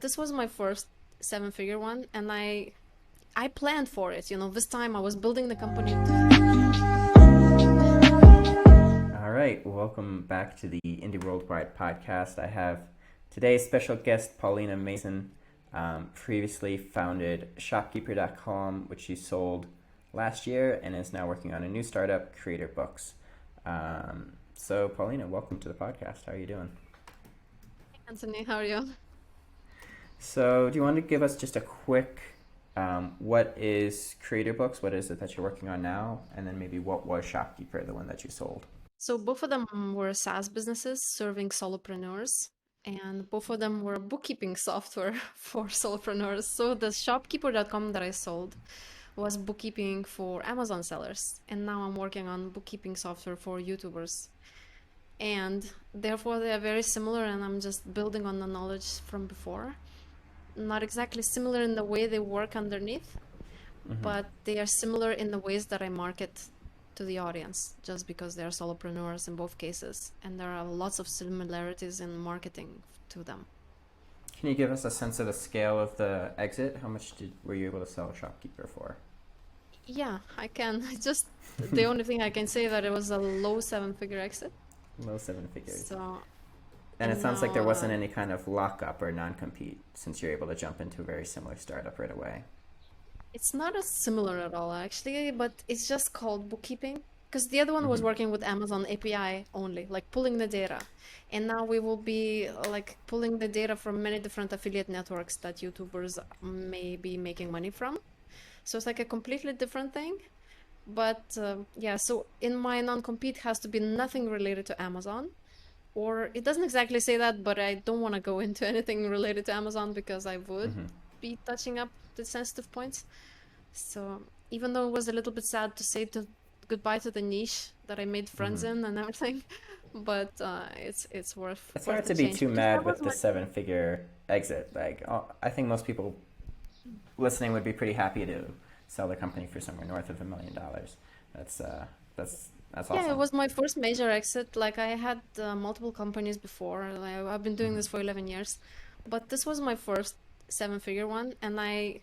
this was my first seven-figure one, and I planned for it. This time I was building the company. All right, welcome back to the Indie Worldwide podcast. I have today's special guest, Paulina Masson. Previously founded Shopkeeper.com, which she sold last year, and is now working on a new startup, CreatorBooks. So, Paulina, welcome to the podcast. How are you doing? Anthony, how are you? So, do you want to give us just a quick, what is CreatorBooks? What is it that you're working on now? And then maybe what was Shopkeeper, the one that you sold? So both of them were SaaS businesses serving solopreneurs, and both of them were bookkeeping software for solopreneurs. So the shopkeeper.com that I sold was bookkeeping for Amazon sellers, and now I'm working on bookkeeping software for YouTubers. And therefore they are very similar, and I'm just building on the knowledge from before. Not exactly similar in the way they work underneath, but they are similar in the ways that I market to the audience, just because they are solopreneurs in both cases, and there are lots of similarities in marketing to them. Can you give us a sense of the scale of the exit? How much were you able to sell Shopkeeper for? Yeah, I can. Just the only thing I can say that it was a low seven-figure exit. Low seven figures. So, And it sounds like there now, wasn't any kind of lockup or non-compete, since you're able to jump into a very similar startup right away. it's not as similar at all, actually, but it's just called bookkeeping. Because the other one was working with Amazon API only, like pulling the data. And now we will be like pulling the data from many different affiliate networks that YouTubers may be making money from. So it's like a completely different thing. But yeah, so in my non-compete has to be nothing related to Amazon. Or it doesn't exactly say that, but I don't want to go into anything related to Amazon because I would be touching up the sensitive points. So even though it was a little bit sad to say goodbye to the niche that I made friends in and everything, but it's worth It's worth hard the to be change too because that mad was with the my seven-figure exit. Like, I think most people listening would be pretty happy to sell their company for somewhere north of $1 million. That's that's that's yeah, it awesome. was my first major exit. Like I had multiple companies before. I've been doing this for 11 years, but this was my first seven-figure one, and I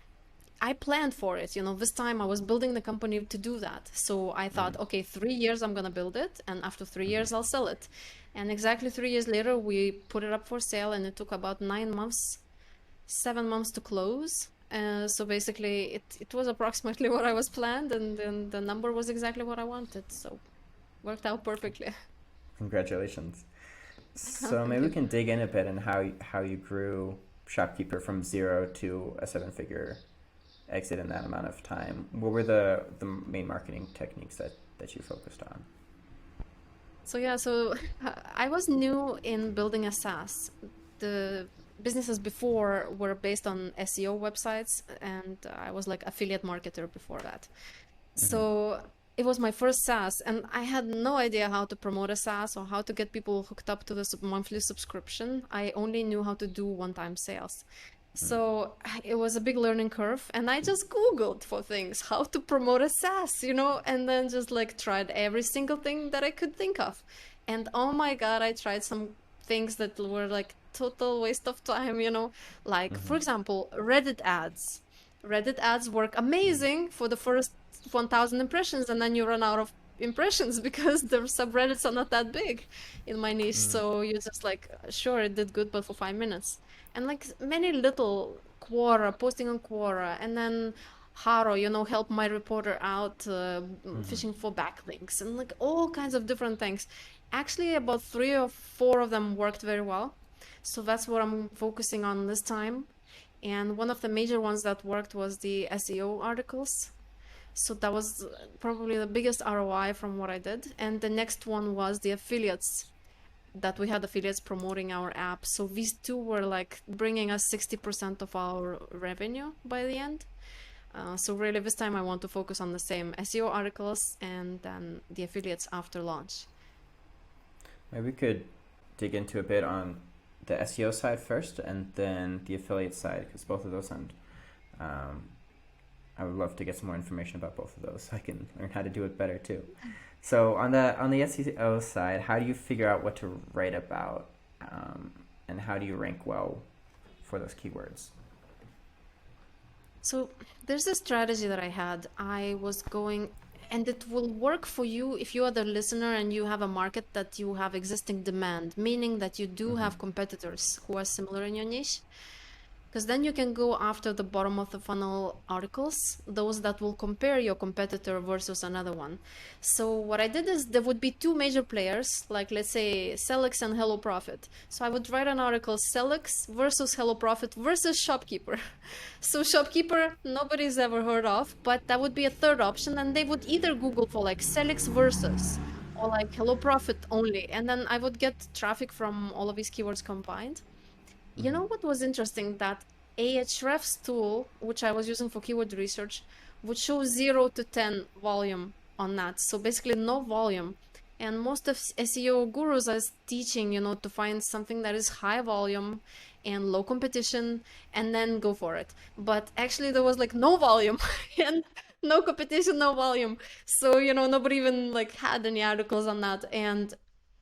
planned for it. This time I was building the company to do that. So I thought, okay, 3 years I'm gonna build it, and after 3 years I'll sell it. And exactly 3 years later, we put it up for sale, and it took about 9 months, 7 months to close. So basically, it was approximately what I was planned, and then the number was exactly what I wanted. So worked out perfectly. Congratulations. So Thank maybe we you. can dig in a bit on how you grew Shopkeeper from zero to a seven-figure exit in that amount of time. What were the main marketing techniques that you focused on? So yeah, so I was new in building a SaaS. The businesses before were based on SEO websites, and I was like affiliate marketer before that. So it was my first SaaS, and I had no idea how to promote a SaaS or how to get people hooked up to the monthly subscription. I only knew how to do one-time sales. So it was a big learning curve, and I just Googled for things, how to promote a SaaS, and then just like tried every single thing that I could think of. And oh my God, I tried some things that were like total waste of time, like for example, Reddit ads. Reddit ads work amazing for the first 1,000 impressions, and then you run out of impressions because the subreddits are not that big in my niche. So you're just like, sure, it did good, but for 5 minutes. And like many little Quora, posting on Quora, and then Haro, help my reporter out, fishing for backlinks, and like all kinds of different things. Actually, about 3 or 4 of them worked very well. So that's what I'm focusing on this time. And one of the major ones that worked was the SEO articles. So that was probably the biggest ROI from what I did. And the next one was the affiliates, that we had affiliates promoting our app. So these two were like bringing us 60% of our revenue by the end. So really this time I want to focus on the same SEO articles and then the affiliates after launch. Maybe we could dig into a bit on the SEO side first, and then the affiliate side, because both of those sound. I would love to get some more information about both of those, so I can learn how to do it better too. So on the SEO side, how do you figure out what to write about, and how do you rank well for those keywords? So there's a strategy that I had. I was going, and it will work for you if you are the listener and you have a market that you have existing demand, meaning that you do have competitors who are similar in your niche. Because then you can go after the bottom of the funnel articles, those that will compare your competitor versus another one. So what I did is there would be two major players, like let's say Selix and Hello Profit. So I would write an article, Selix versus Hello Profit versus Shopkeeper. So Shopkeeper, nobody's ever heard of, but that would be a third option, and they would either Google for like Selix versus or like Hello Profit only, and then I would get traffic from all of these keywords combined. You know what was interesting? That Ahrefs tool, which I was using for keyword research, would show 0 to 10 volume on that. So basically no volume. And most of SEO gurus are teaching, to find something that is high volume and low competition and then go for it. But actually there was like no volume and no competition, no volume. So, nobody even like had any articles on that. And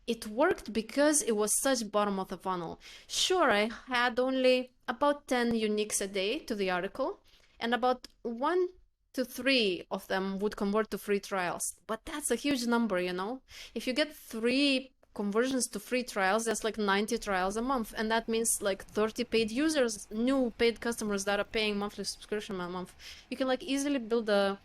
it worked because it was such bottom of the funnel. Sure, I had only about 10 uniques a day to the article, and about 1 to 3 of them would convert to free trials. But that's a huge number. If you get 3 conversions to free trials, that's like 90 trials a month, and that means like 30 paid users, new paid customers that are paying monthly subscription a month. You can like easily build a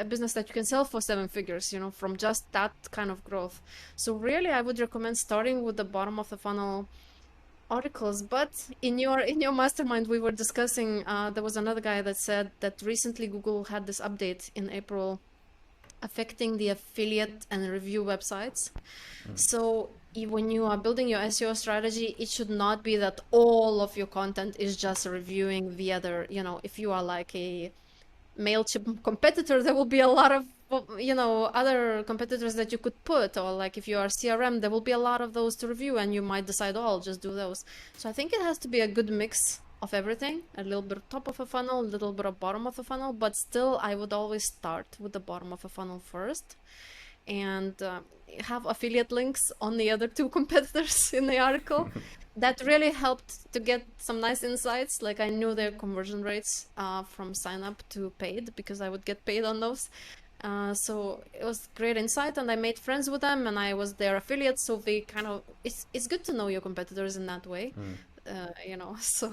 business that you can sell for 7 figures, from just that kind of growth. So really, I would recommend starting with the bottom of the funnel articles. But in your mastermind, we were discussing. There was another guy that said that recently Google had this update in April affecting the affiliate and review websites. So when you are building your SEO strategy, it should not be that all of your content is just reviewing the other. If you are like a MailChimp competitor, there will be a lot of, other competitors that you could put, or like if you are CRM, there will be a lot of those to review, and you might decide, oh, I'll just do those. So I think it has to be a good mix of everything, a little bit of top of a funnel, a little bit of bottom of a funnel, but still I would always start with the bottom of a funnel first, and have affiliate links on the other two competitors in the article. That really helped to get some nice insights. Like I knew their conversion rates from sign up to paid, because I would get paid on those. So it was great insight, and I made friends with them, and I was their affiliate. So they kind of, it's good to know your competitors in that way, so, so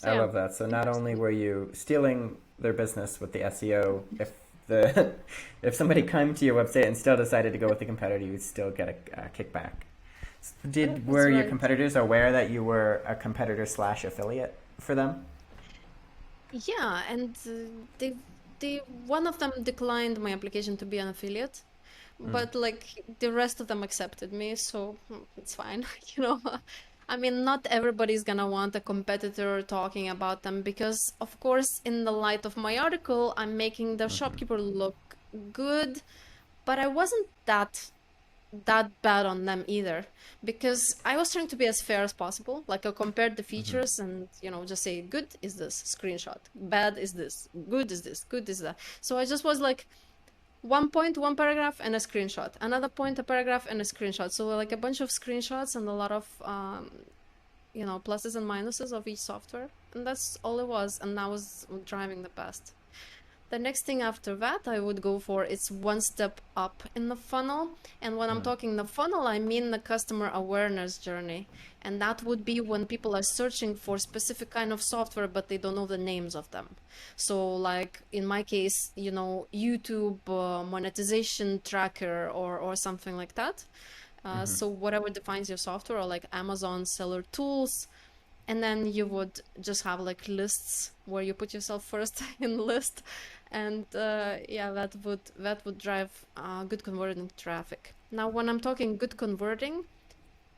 I yeah. love that. So not only were you stealing their business with the SEO, if the if somebody came to your website and still decided to go with the competitor, you'd still get a kickback. Yeah, Were that's your right. competitors aware that you were a competitor slash affiliate for them? Yeah, and they one of them declined my application to be an affiliate, Mm. but like the rest of them accepted me, so it's fine. you know. I mean, not everybody's gonna want a competitor talking about them, because, of course, in the light of my article, I'm making the shopkeeper look good, but I wasn't that bad on them either, because I was trying to be as fair as possible. Like I compared the features and, just say good is this screenshot, bad is this, good is this, good is that. So I just was like one point, one paragraph and a screenshot, another point, a paragraph and a screenshot. So like a bunch of screenshots and a lot of, pluses and minuses of each software. And that's all it was. And that was driving the best. The next thing after that I would go for is one step up in the funnel. And when I'm talking the funnel, I mean the customer awareness journey. And that would be when people are searching for specific kind of software, but they don't know the names of them. So like in my case, YouTube monetization tracker or something like that. So whatever defines your software, or like Amazon seller tools, and then you would just have like lists where you put yourself first in the list, and yeah, that would drive good converting traffic. Now when I'm talking good converting,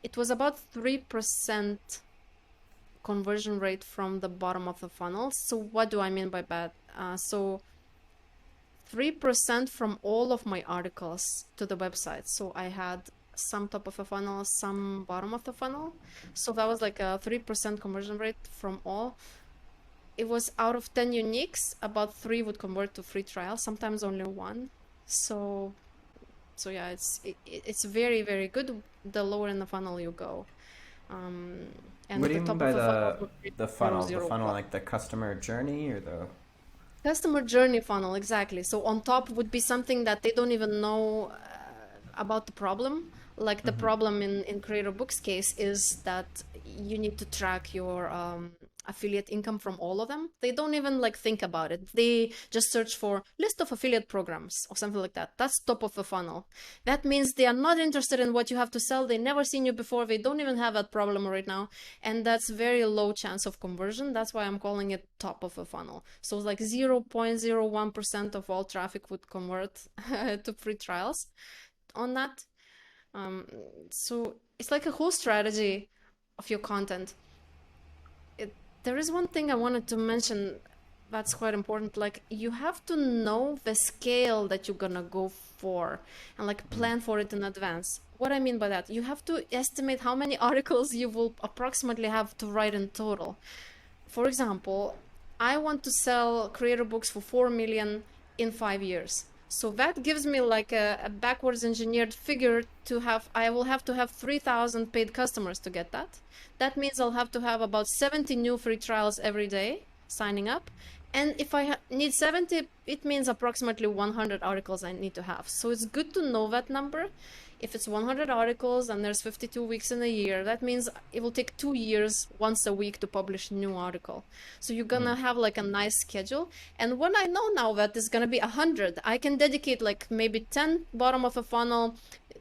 it was about 3% conversion rate from the bottom of the funnel. So what do I mean by that? So 3% from all of my articles to the website. So I had some top of the funnel, some bottom of the funnel. So that was like a 3% conversion rate from all. It was out of 10 uniques, about 3 would convert to free trial, sometimes only 1. So yeah, it's very, very good the lower in the funnel you go. Um, What and do the you mean top by of a funnel would be the zero, funnel? The zero, funnel, one. like the customer journey or the? Customer journey funnel, exactly. So on top would be something that they don't even know about the problem. Like the Mm-hmm. problem in CreatorBooks case is that you need to track your affiliate income from all of them. They don't even like think about it. They just search for list of affiliate programs or something like that. That's top of the funnel. That means they are not interested in what you have to sell. They never seen you before. They don't even have that problem right now. And that's very low chance of conversion. That's why I'm calling it top of a funnel. So like 0.01% of all traffic would convert to free trials on that. Um, so it's like a whole strategy of your content. it, there is one thing I wanted to mention that's quite important. Like you have to know the scale that you're gonna go for and like Mm. plan for it in advance. What I mean by that, you have to estimate how many articles you will approximately have to write in total. For example, I want to sell CreatorBooks for 4 million in 5 years. So that gives me like a backwards engineered figure to have, I will have to have 3,000 paid customers to get that. That means I'll have to have about 70 new free trials every day signing up. And if I need 70, it means approximately 100 articles I need to have. So it's good to know that number. If it's 100 articles and there's 52 weeks in a year, that means it will take 2 years once a week to publish a new article. So you're Mm. gonna have like a nice schedule. And when I know now that it's gonna be 100, I can dedicate like maybe 10 bottom of a funnel,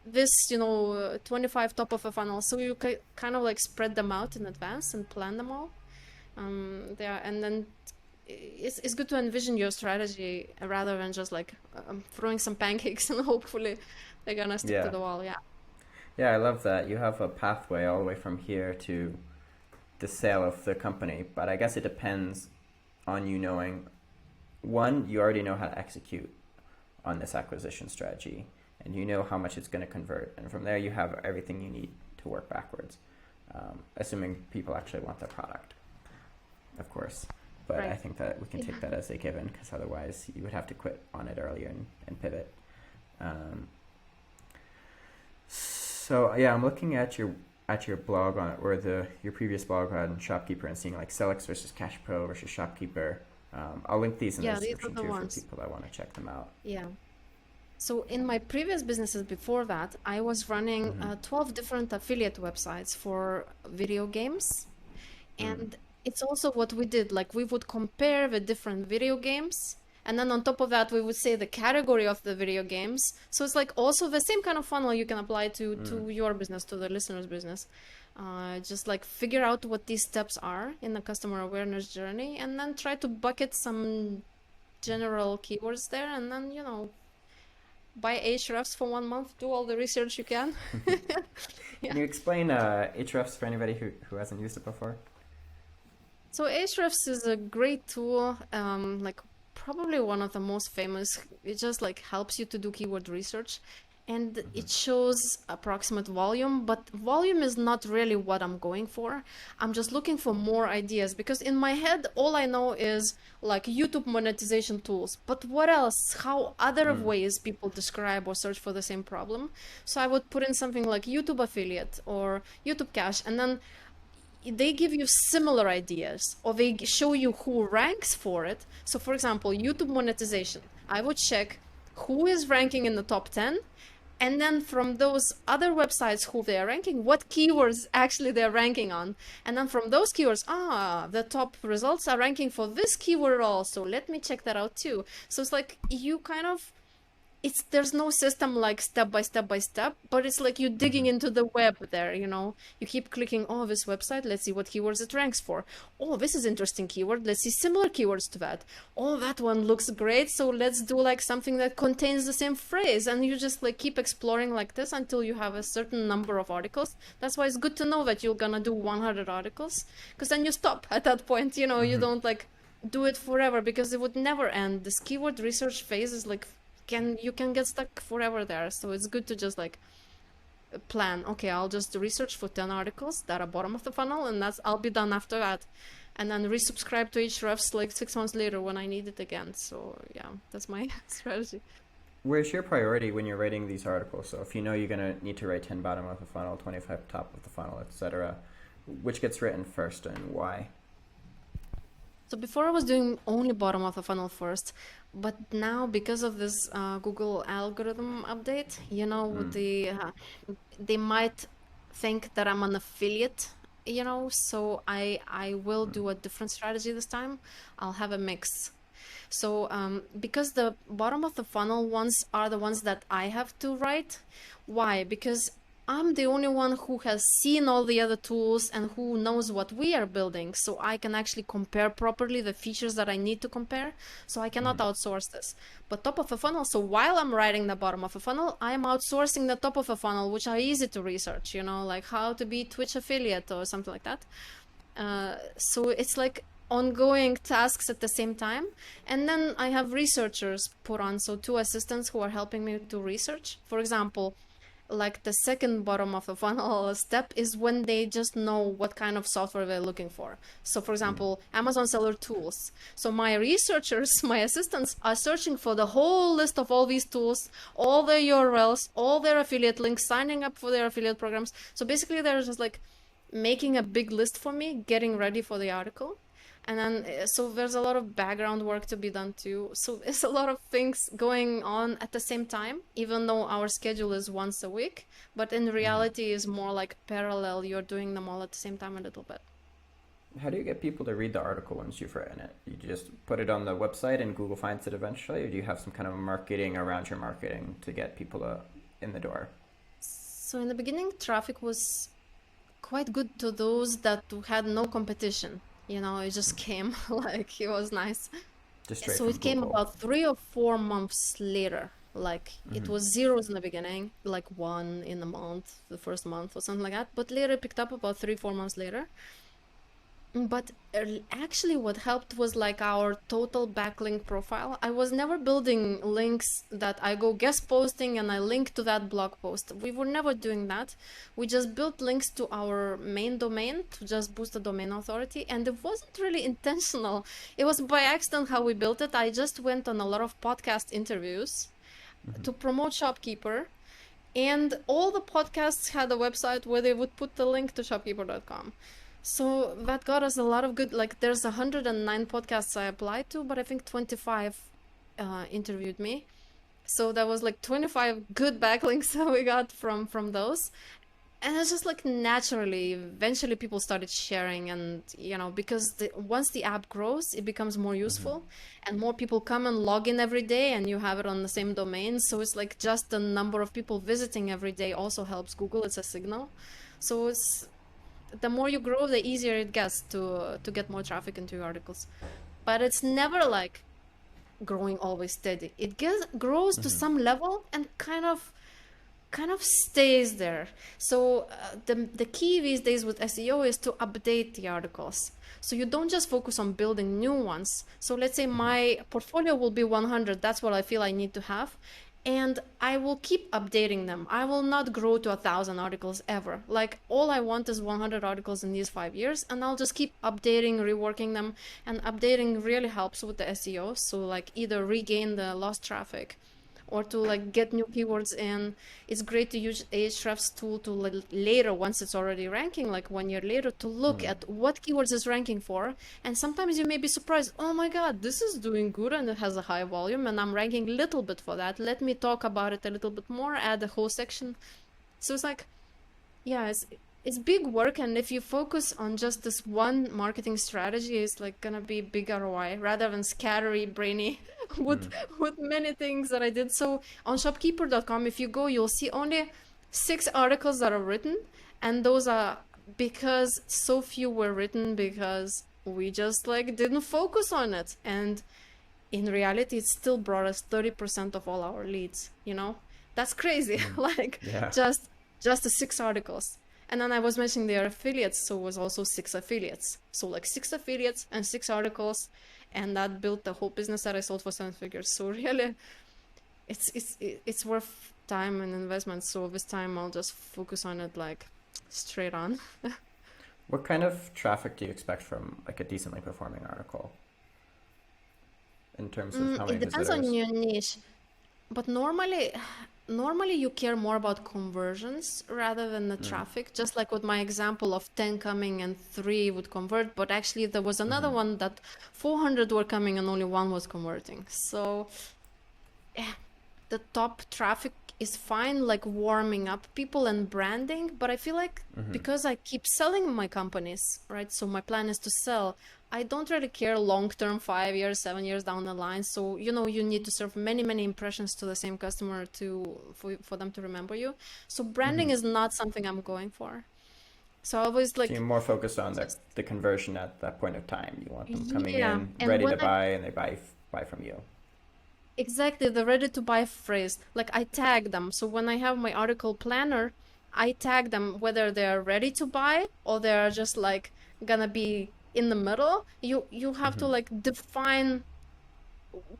this, 25 top of a funnel. So you can kind of like spread them out in advance and plan them all. There, and then it's good to envision your strategy rather than just like throwing some pancakes and hopefully they're gonna stick to Yeah. the wall. Yeah. Yeah, I love that. You have a pathway all the way from here to the sale of the company, but I guess it depends on you knowing one, you already know how to execute on this acquisition strategy and you know how much it's going to convert. And from there, you have everything you need to work backwards, assuming people actually want the product, of course. But I Right. think that we can Yeah. take that as a given because otherwise you would have to quit on it earlier and pivot. Um, so yeah, I'm looking at your blog on or the your previous blog on Shopkeeper and seeing like Select versus Cash Pro versus Shopkeeper. I'll link these in the Yeah, these are description the too for ones. people that want to check them out. Yeah. So in my previous businesses before that, I was running Mm-hmm. 12 different affiliate websites for video games. Mm. And it's also what we did. Like we would compare the different video games. And then on top of that, we would say the category of the video games. So it's like also the same kind of funnel you can apply Mm. to your business, to the listener's business. Just like figure out what these steps are in the customer awareness journey and then try to bucket some general keywords there and then, buy Ahrefs for 1 month, do all the research you can. Can Yeah. you explain Ahrefs for anybody who hasn't used it before? So Ahrefs is a great tool, like probably one of the most famous. It just like helps you to do keyword research and Mm-hmm. it shows approximate volume, but volume is not really what I'm going for. I'm just looking for more ideas because in my head, all I know is like YouTube monetization tools. But what else? How other Mm. ways people describe or search for the same problem? So I would put in something like YouTube affiliate or YouTube cash, and then they give you similar ideas or they show you who ranks for it. So for example, YouTube monetization, I would check who is ranking in the top 10 and then from those other websites who they are ranking, what keywords actually they're ranking on. And then from those keywords, the top results are ranking for this keyword also. Let me check that out too. So it's like you kind of there's no system like step by step by step, but it's like you digging Mm-hmm. into the web there, you keep clicking, oh, this website, let's see what keywords it ranks for. Oh, this is interesting keyword, let's see similar keywords to that. Oh, that one looks great, so let's do like something that contains the same phrase. And you just like keep exploring like this until you have a certain number of articles. That's why it's good to know that you're gonna do 100 articles, because then you stop at that point. You Mm-hmm. don't like do it forever because it would never end. This keyword research phase is like you can get stuck forever there. So it's good to just like plan. Okay, I'll just research for 10 articles that are bottom of the funnel, and I'll be done after that. And then resubscribe to Ahrefs like 6 months later when I need it again. So yeah, that's my strategy. Where's your priority when you're writing these articles? So if you know you're gonna need to write 10 bottom of the funnel, 25 top of the funnel, etc. Which gets written first and why? So before I was doing only bottom of the funnel first, but now because of this Google algorithm update, with they might think that I'm an affiliate, so I will do a different strategy this time. I'll have a mix. So because the bottom of the funnel ones are the ones that I have to write. Why? Because I'm the only one who has seen all the other tools and who knows what we are building. So I can actually compare properly the features that I need to compare. So I cannot outsource this. But top of the funnel, so while I'm writing the bottom of the funnel, I'm outsourcing the top of the funnel, which are easy to research, like how to be Twitch affiliate or something like that. So it's like ongoing tasks at the same time. And then I have researchers put on, so two assistants who are helping me to research. For example, like the second bottom of the funnel step is when they just know what kind of software they're looking for. So for example, Amazon seller tools. So my researchers, my assistants are searching for the whole list of all these tools, all their URLs, all their affiliate links, signing up for their affiliate programs. So basically they're just like making a big list for me, getting ready for the article. And then, so there's a lot of background work to be done too. So there's a lot of things going on at the same time, even though our schedule is once a week. But in reality, is more like parallel. You're doing them all at the same time a little bit. How do you get people to read the article once you've written it? You just put it on the website and Google finds it eventually, or do you have some kind of marketing around your marketing to get people in the door? So in the beginning, traffic was quite good to those that had no competition. It just came like it was nice. Just straight So from it came Google. about 3 or 4 months later. Like it was zeros in the beginning, like one in a month, the first month or something like that. But later it picked up about 3, 4 months later. But actually, what helped was like our total backlink profile. I was never building links that I go guest posting and I link to that blog post. We were never doing that. We just built links to our main domain to just boost the domain authority. And it wasn't really intentional. It was by accident how we built it. I just went on a lot of podcast interviews to promote Shopkeeper. And all the podcasts had a website where they would put the link to shopkeeper.com. So that got us a lot of good, like there's 109 podcasts I applied to, but I think 25 interviewed me. So that was like 25 good backlinks that we got from those. And it's just like naturally, eventually people started sharing and, because once the app grows, it becomes more useful and more people come and log in every day and you have it on the same domain. So it's like just the number of people visiting every day also helps Google. It's a signal. So it's the more you grow, the easier it gets to get more traffic into your articles. But it's never like growing always steady. It grows to some level and kind of stays there. So the key these days with SEO is to update the articles. So you don't just focus on building new ones. So let's say my portfolio will be 100. That's what I feel I need to have. And I will keep updating them. I will not grow to 1,000 articles ever. Like all I want is 100 articles in these 5 years, and I'll just keep updating, reworking them. And updating really helps with the SEO. So like either regain the lost traffic or to like get new keywords in. It's great to use Ahrefs tool to later, once it's already ranking, like 1 year later, to look at what keywords it's ranking for. And sometimes you may be surprised, oh my God, this is doing good and it has a high volume and I'm ranking a little bit for that. Let me talk about it a little bit more, add a whole section. So it's like, yeah, it's big work, and if you focus on just this one marketing strategy, it's like gonna be big ROI rather than scattery, brainy with many things that I did. So on shopkeeper.com, if you go, you'll see only 6 articles that are written, and those are because so few were written because we just like didn't focus on it. And in reality, it still brought us 30% of all our leads, That's crazy. Like Yeah. just the 6 articles. And then I was mentioning their affiliates, so it was also 6 affiliates. So like 6 affiliates and 6 articles, and that built the whole business that I sold for 7 figures. So really, it's worth time and investment. So this time I'll just focus on it like straight on. What kind of traffic do you expect from like a decently performing article in terms of how many It depends on visitors? your niche. But normally, normally you care more about conversions rather than the traffic, just like with my example of 10 coming and 3 would convert, but actually there was another one that 400 were coming and only 1 was converting. So yeah, the top traffic is fine, like warming up people and branding, but I feel like because I keep selling my companies, right? So my plan is to sell. I don't really care long term, 5 years, 7 years down the line. So, you know, you need to serve many, many impressions to the same customer for them to remember you. So branding is not something I'm going for. So I always So you're like, more focused on just, the conversion at that point of time. You want them coming yeah. in And ready when to buy, and they buy from you. exactly, the ready to buy phrase. Like I tag them. So when I have my article planner, I tag them whether they're ready to buy or they're just like gonna be in the middle. You have to like define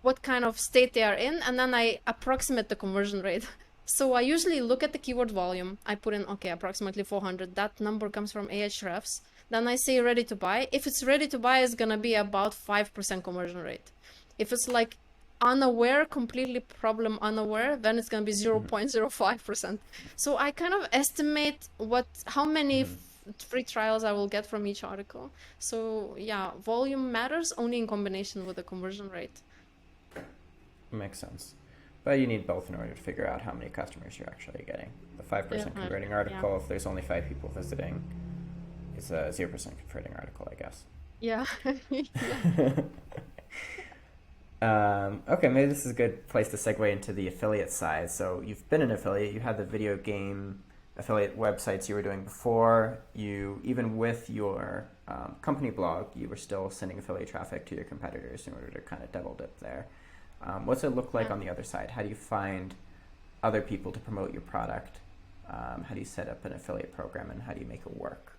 what kind of state they are in, and then I approximate the conversion rate. So I usually look at the keyword volume. I put in, okay, approximately 400. That number comes from Ahrefs. Then I say ready to buy. If it's ready to buy, it's gonna be about 5% conversion rate. If it's like unaware, completely problem unaware, then it's gonna be 0.05%. So I kind of estimate how many free trials I will get from each article. So yeah, volume matters only in combination with the conversion rate. Makes sense. But you need both in order to figure out how many customers you're actually getting. The 5% converting Yeah. article, if there's only 5 people visiting, is a 0% converting article, I guess. Yeah. Yeah. Okay, maybe this is a good place to segue into the affiliate side. So you've been an affiliate. You had the video game affiliate websites you were doing before. You, even with your company blog, you were still sending affiliate traffic to your competitors in order to kind of double dip there. What's it look like Yeah. on the other side? How do you find other people to promote your product? How do you set up an affiliate program, and how do you make it work?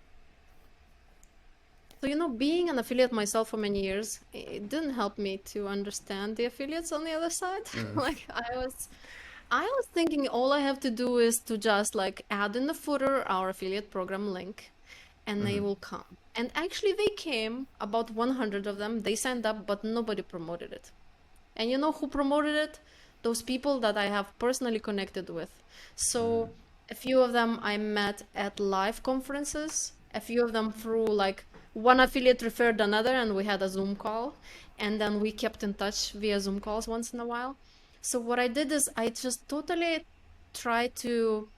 So, you know, being an affiliate myself for many years, it didn't help me to understand the affiliates on the other side. Like I was thinking all I have to do is to just like add in the footer our affiliate program link and they will come. And actually they came, about 100 of them, they signed up, but nobody promoted it. And you know who promoted it? Those people that I have personally connected with. So a few of them I met at live conferences, a few of them through like one affiliate referred another and we had a Zoom call. And then we kept in touch via Zoom calls once in a while. So what I did is I just totally tried to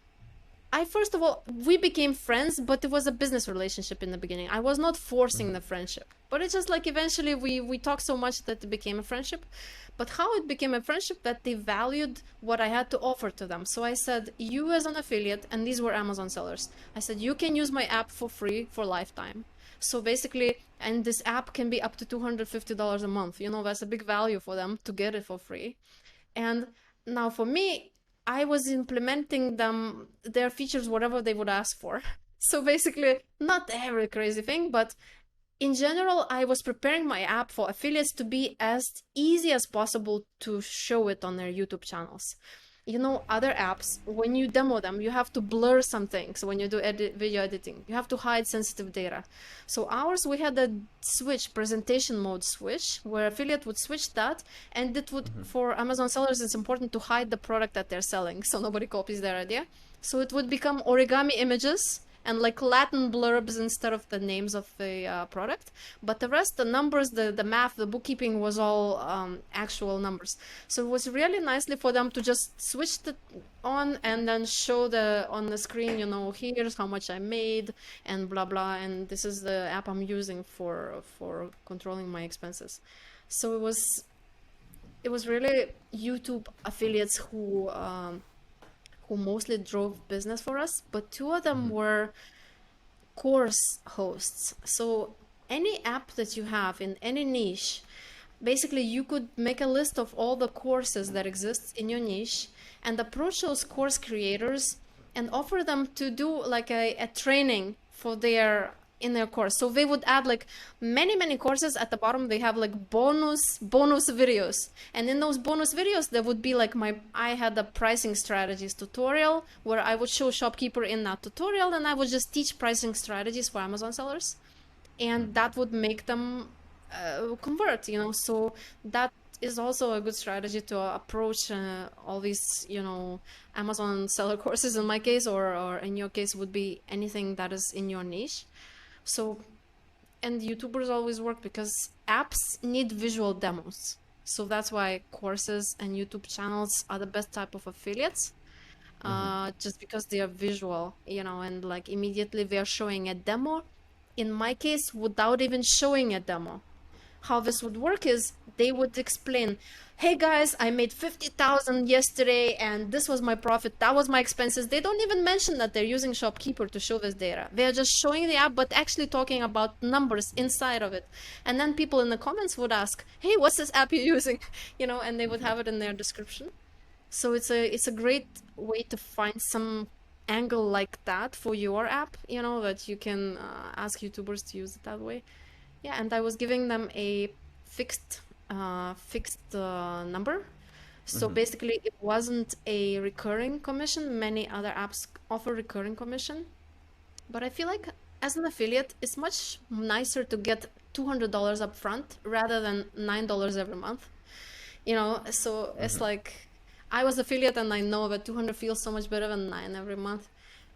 first of all, we became friends, but it was a business relationship in the beginning. I was not forcing the friendship, but it's just like eventually we talked so much that it became a friendship. But how it became a friendship, that they valued what I had to offer to them. So I said, you as an affiliate, and these were Amazon sellers, I said, you can use my app for free for lifetime. So basically, and this app can be up to $250 a month. You know, that's a big value for them to get it for free. And now for me, I was implementing their features whatever they would ask for. So basically, not every crazy thing, but in general, I was preparing my app for affiliates to be as easy as possible to show it on their YouTube channels. You know, other apps, when you demo them, you have to blur some things when you do video editing. You have to hide sensitive data. So ours, we had a switch, presentation mode switch, where affiliate would switch that, and it would, for Amazon sellers, it's important to hide the product that they're selling, so nobody copies their idea. So it would become origami images and like Latin blurbs instead of the names of the product. But the rest, the numbers, the math, the bookkeeping was all actual numbers. So it was really nicely for them to just switch it on and then show on the screen, you know, here's how much I made and blah, blah. And this is the app I'm using for controlling my expenses. So it was really YouTube affiliates who mostly drove business for us, but 2 of them were course hosts. So any app that you have in any niche, basically you could make a list of all the courses that exist in your niche and approach those course creators and offer them to do like a training for in their course. So they would add like many courses. At the bottom they have like bonus videos, and in those bonus videos there would be like I had a pricing strategies tutorial where I would show Shopkeeper in that tutorial, and I would just teach pricing strategies for Amazon sellers, and that would make them convert, so that is also a good strategy to approach all these, Amazon seller courses in my case, or in your case would be anything that is in your niche. So, and YouTubers always work because apps need visual demos. So that's why courses and YouTube channels are the best type of affiliates, Mm-hmm. just because they are visual, and like immediately they are showing a demo. In my case, without even showing a demo, how this would work is they would explain, hey guys, I made 50,000 yesterday and this was my profit, that was my expenses. They don't even mention that they're using Shopkeeper to show this data. They're just showing the app, but actually talking about numbers inside of it. And then people in the comments would ask, hey, what's this app you're using? And they would have it in their description. So it's a great way to find some angle like that for your app, that you can ask YouTubers to use it that way. Yeah, and I was giving them a fixed number. So Mm-hmm. basically, it wasn't a recurring commission. Many other apps offer recurring commission, but I feel like as an affiliate, it's much nicer to get $200 up front rather than $9 every month. So it's Mm-hmm. like I was affiliate and I know that 200 feels so much better than 9 every month.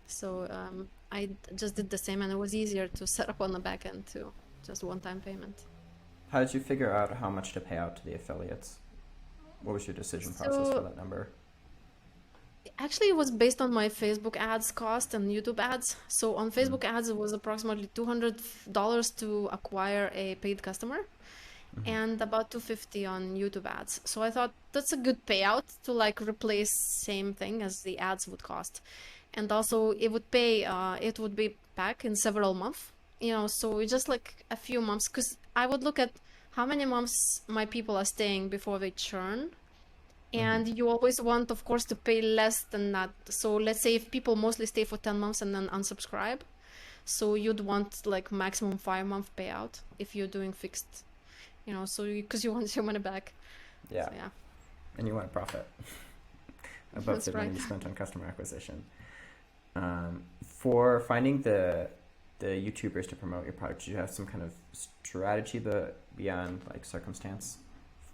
So I just did the same, and it was easier to set up on the back end too, just one-time payment. How did you figure out how much to pay out to the affiliates? What was your decision process for So that number? actually, it was based on my Facebook ads cost and YouTube ads. So on Mm-hmm. Facebook ads, it was approximately $200 to acquire a paid customer, Mm-hmm. and about 250 on YouTube ads. So I thought that's a good payout to like replace same thing as the ads would cost. And also it would be back in several months, so just like a few months, because I would look at how many months my people are staying before they churn. Mm-hmm. And you always want, of course, to pay less than that. So let's say if people mostly stay for 10 months and then unsubscribe, so you'd want like maximum 5-month payout if you're doing fixed, so because you want your money back. Yeah, So yeah, and you want a profit above that's the money right. you spent on customer acquisition. For finding the YouTubers to promote your product, do you have some kind of strategy beyond like circumstance?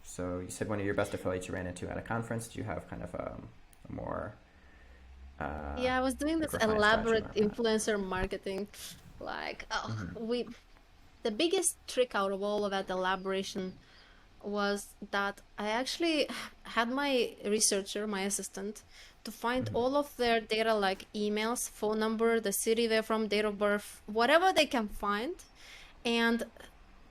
So you said one of your best affiliates you ran into at a conference. Do you have kind of a more uh, Yeah, I was doing like this refined strategy elaborate around that? influencer marketing. Like, oh, Mm-hmm. the biggest trick out of all of that elaboration was that I actually had my researcher, my assistant, to find Mm-hmm. all of their data, like emails, phone number, the city they're from, date of birth, whatever they can find, and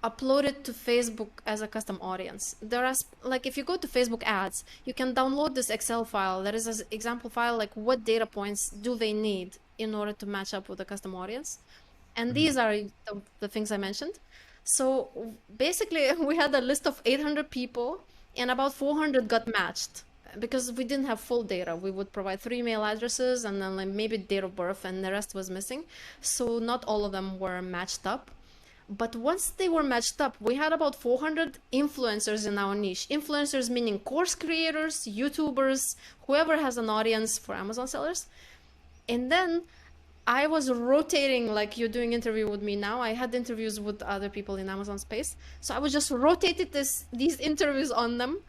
upload it to Facebook as a custom audience. There are like if you go to Facebook ads, you can download this Excel file. That is an example file, like what data points do they need in order to match up with a custom audience. And Mm-hmm. these are the things I mentioned. So basically, we had a list of 800 people, and about 400 got matched because we didn't have full data. We would provide 3 email addresses and then like maybe date of birth, and the rest was missing. So not all of them were matched up. But once they were matched up, we had about 400 influencers in our niche. Influencers meaning course creators, YouTubers, whoever has an audience for Amazon sellers. And then I was rotating, like you're doing interview with me now. I had interviews with other people in Amazon space. So I was just rotated these interviews on them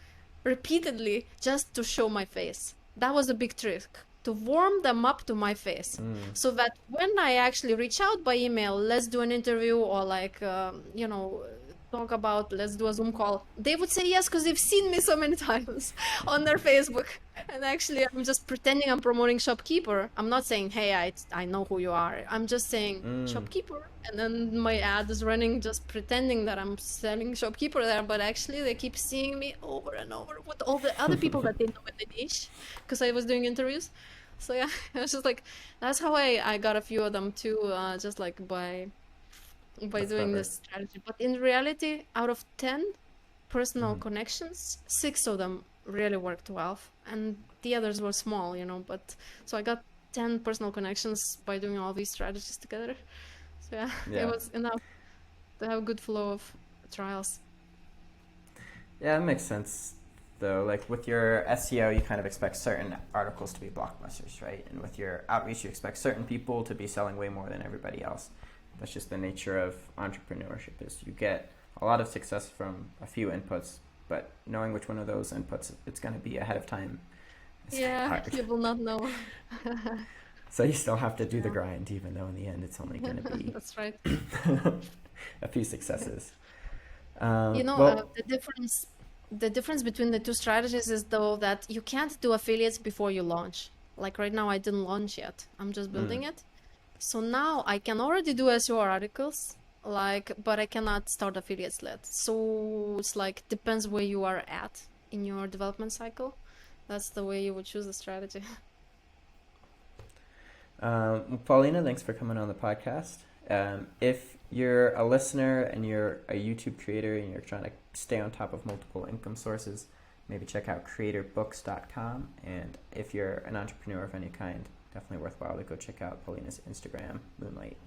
repeatedly just to show my face. That was a big trick, to warm them up to my face, Mm. so that when I actually reach out by email, let's do an interview, or like talk about, let's do a Zoom call, they would say yes because they've seen me so many times on their Facebook. And actually, I'm just pretending I'm promoting Shopkeeper. I'm not saying, hey, I know who you are. I'm just saying Mm. Shopkeeper. And then my ad is running just pretending that I'm selling Shopkeeper there. But actually, they keep seeing me over and over with all the other people that they know in the niche, because I was doing interviews. So yeah, it was just like, that's how I got a few of them too, just like by That's doing clever. this strategy. But in reality, out of 10 personal Mm-hmm. connections, 6 of them really worked well, and the others were small, But so I got 10 personal connections by doing all these strategies together. So yeah, it Yeah. was enough to have a good flow of trials. Yeah, that makes sense. Though, like with your SEO, you kind of expect certain articles to be blockbusters, right? And with your outreach, you expect certain people to be selling way more than everybody else. That's just the nature of entrepreneurship. Is you get a lot of success from a few inputs, but knowing which one of those inputs it's going to be ahead of time is Yeah, hard. you will not know. So you still have to do the Yeah, grind, even though in the end it's only going to be that's right. a few successes. You know, Well, the difference between the two strategies is though that you can't do affiliates before you launch. Like right now, I didn't launch yet. I'm just mm, building it. So now I can already do SEO articles, like, but I cannot start affiliates yet. So it's like depends where you are at in your development cycle. That's the way you would choose the strategy. Paulina, thanks for coming on the podcast. If you're a listener and you're a YouTube creator and you're trying to stay on top of multiple income sources, maybe check out CreatorBooks.com. And if you're an entrepreneur of any kind, definitely worthwhile to go check out Paulina's Instagram, Moonlight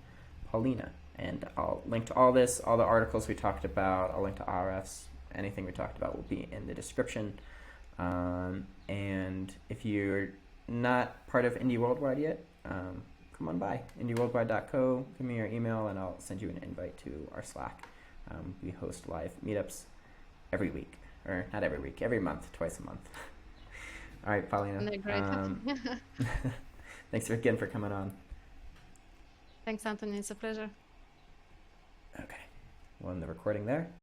Paulina. And I'll link to all this, all the articles we talked about. I'll link to RFs. Anything we talked about will be in the description. And if you're not part of Indie Worldwide yet, come on by indieworldwide.co, give me your email, and I'll send you an invite to our Slack. We host live meetups every week, or not every week, every month, twice a month. All right, Paulina. They're great. Thanks again for coming on. Thanks, Anthony. It's a pleasure. Okay, we'll end the recording there.